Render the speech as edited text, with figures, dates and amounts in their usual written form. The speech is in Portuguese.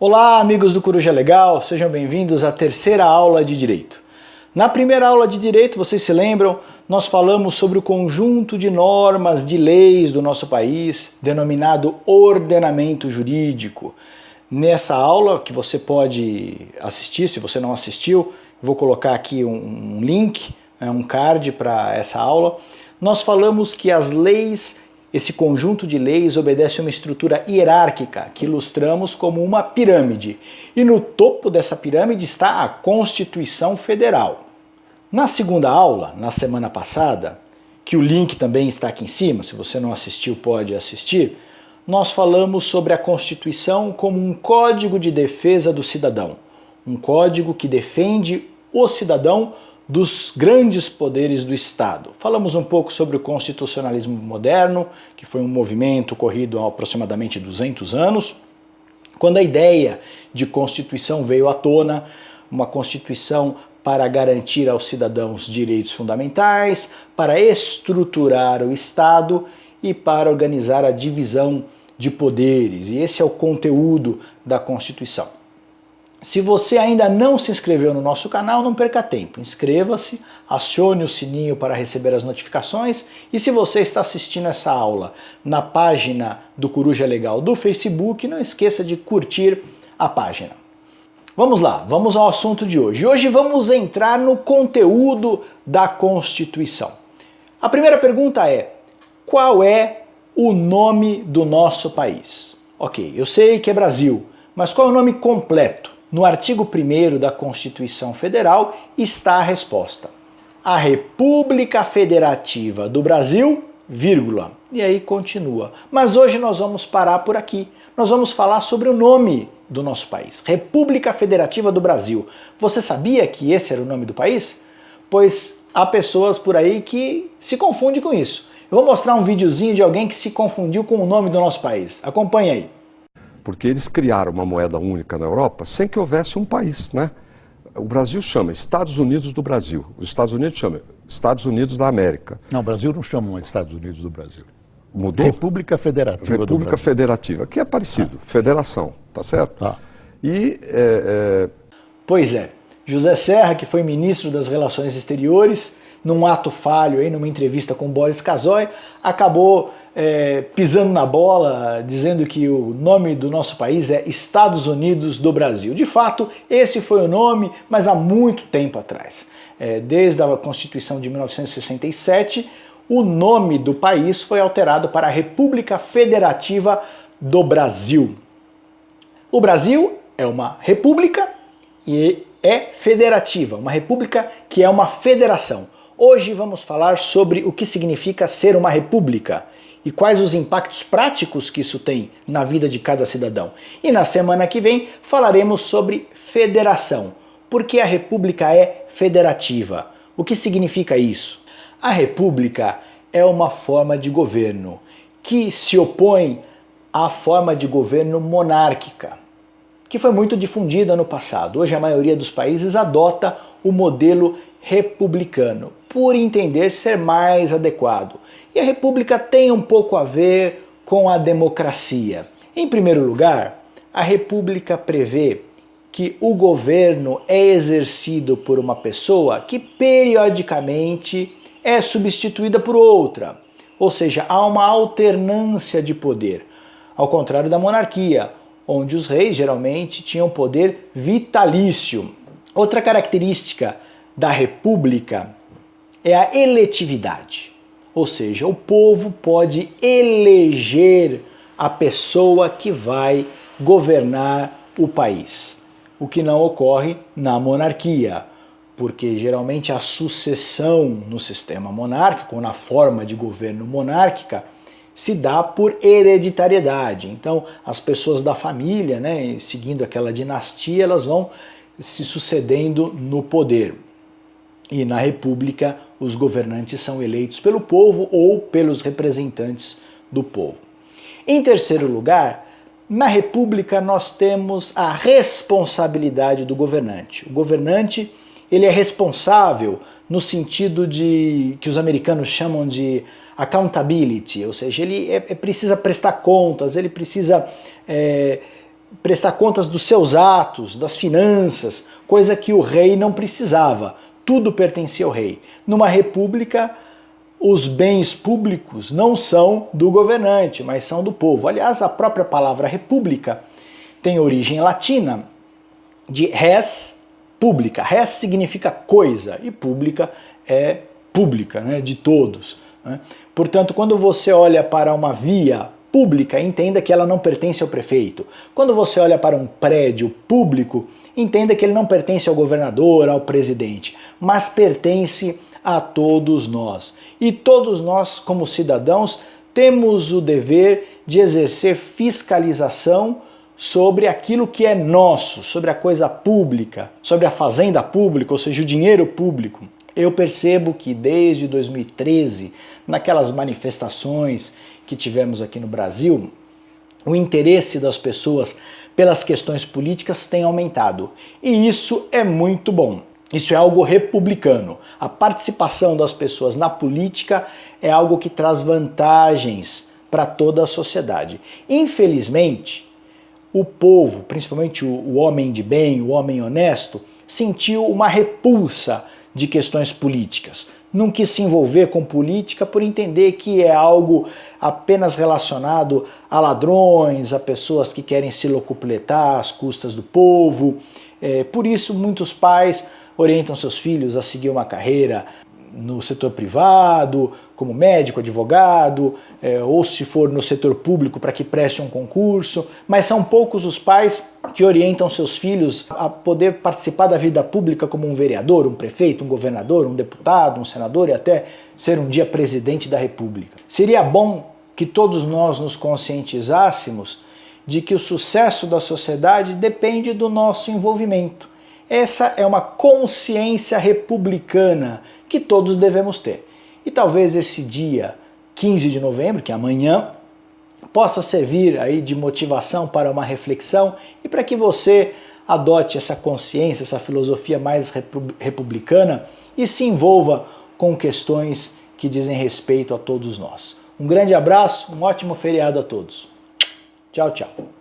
Olá, amigos do Coruja Legal, sejam bem-vindos à terceira aula de Direito. Na primeira aula de Direito, vocês se lembram, nós falamos sobre o conjunto de normas, de leis do nosso país, denominado ordenamento jurídico. Nessa aula, que você pode assistir, se você não assistiu, vou colocar aqui um link, um card para essa aula, nós falamos que as leis, esse conjunto de leis obedece a uma estrutura hierárquica que ilustramos como uma pirâmide. E no topo dessa pirâmide está a Constituição Federal. Na segunda aula, na semana passada, que o link também está aqui em cima, se você não assistiu pode assistir, nós falamos sobre a Constituição como um código de defesa do cidadão. Um código que defende o cidadão dos grandes poderes do Estado. Falamos um pouco sobre o constitucionalismo moderno, que foi um movimento ocorrido há aproximadamente 200 anos, quando a ideia de Constituição veio à tona, uma Constituição para garantir aos cidadãos direitos fundamentais, para estruturar o Estado e para organizar a divisão de poderes. E esse é o conteúdo da Constituição. Se você ainda não se inscreveu no nosso canal, não perca tempo. Inscreva-se, acione o sininho para receber as notificações e se você está assistindo essa aula na página do Coruja Legal do Facebook, não esqueça de curtir a página. Vamos lá, vamos ao assunto de hoje. Hoje vamos entrar no conteúdo da Constituição. A primeira pergunta é: qual é o nome do nosso país? Ok, eu sei que é Brasil, mas qual é o nome completo? No artigo 1º da Constituição Federal está a resposta. A República Federativa do Brasil, vírgula. E aí continua. Mas hoje nós vamos parar por aqui. Nós vamos falar sobre o nome do nosso país. República Federativa do Brasil. Você sabia que esse era o nome do país? Pois há pessoas por aí que se confundem com isso. Eu vou mostrar um videozinho de alguém que se confundiu com o nome do nosso país. Acompanhe aí. Porque eles criaram uma moeda única na Europa sem que houvesse um país, né? O Brasil chama Estados Unidos do Brasil, os Estados Unidos chamam Estados Unidos da América. Não, o Brasil não chama Estados Unidos do Brasil. Mudou? República Federativa do Brasil. República Federativa, que é parecido, federação, tá certo? Tá. E... Pois é, José Serra, que foi ministro das Relações Exteriores, num ato falho, aí, numa entrevista com Boris Casoy, acabou pisando na bola, dizendo que o nome do nosso país é Estados Unidos do Brasil. De fato, esse foi o nome, mas há muito tempo atrás. Desde a Constituição de 1967, o nome do país foi alterado para a República Federativa do Brasil. O Brasil é uma república e é federativa, uma república que é uma federação. Hoje vamos falar sobre o que significa ser uma república e quais os impactos práticos que isso tem na vida de cada cidadão. E na semana que vem falaremos sobre federação, porque a república é federativa. O que significa isso? A república é uma forma de governo que se opõe à forma de governo monárquica, que foi muito difundida no passado. Hoje a maioria dos países adota o modelo republicano, por entender ser mais adequado. E a república tem um pouco a ver com a democracia. Em primeiro lugar, a república prevê que o governo é exercido por uma pessoa que periodicamente é substituída por outra. Ou seja, há uma alternância de poder. Ao contrário da monarquia, onde os reis geralmente tinham poder vitalício. Outra característica da república é a eletividade, ou seja, o povo pode eleger a pessoa que vai governar o país, o que não ocorre na monarquia, porque geralmente a sucessão no sistema monárquico, ou na forma de governo monárquica, se dá por hereditariedade. Então, as pessoas da família, né, seguindo aquela dinastia, elas vão se sucedendo no poder. E na república, os governantes são eleitos pelo povo ou pelos representantes do povo. Em terceiro lugar, na república nós temos a responsabilidade do governante. O governante, ele é responsável no sentido de que os americanos chamam de accountability, ou seja, ele precisa prestar contas, ele precisa prestar contas dos seus atos, das finanças, coisa que o rei não precisava. Tudo pertencia ao rei. Numa república, os bens públicos não são do governante, mas são do povo. Aliás, a própria palavra república tem origem latina, de res publica. Res significa coisa e pública é pública, né, de todos. Né? Portanto, quando você olha para uma via pública, entenda que ela não pertence ao prefeito. Quando você olha para um prédio público, entenda que ele não pertence ao governador, ao presidente, mas pertence a todos nós. E todos nós, como cidadãos, temos o dever de exercer fiscalização sobre aquilo que é nosso, sobre a coisa pública, sobre a fazenda pública, ou seja, o dinheiro público. Eu percebo que desde 2013, naquelas manifestações que tivemos aqui no Brasil, o interesse das pessoas pelas questões políticas tem aumentado. E isso é muito bom. Isso é algo republicano. A participação das pessoas na política é algo que traz vantagens para toda a sociedade. Infelizmente, o povo, principalmente o homem de bem, o homem honesto, sentiu uma repulsa de questões políticas. Não quis se envolver com política por entender que é algo apenas relacionado a ladrões, a pessoas que querem se locupletar às custas do povo. Por isso, muitos pais orientam seus filhos a seguir uma carreira no setor privado, como médico, advogado, ou se for no setor público para que preste um concurso, mas são poucos os pais que orientam seus filhos a poder participar da vida pública como um vereador, um prefeito, um governador, um deputado, um senador e até ser um dia presidente da República. Seria bom que todos nós nos conscientizássemos de que o sucesso da sociedade depende do nosso envolvimento. Essa é uma consciência republicana que todos devemos ter. E talvez esse dia 15 de novembro, que é amanhã, possa servir aí de motivação para uma reflexão e para que você adote essa consciência, essa filosofia mais republicana e se envolva com questões que dizem respeito a todos nós. Um grande abraço, um ótimo feriado a todos. Tchau, tchau.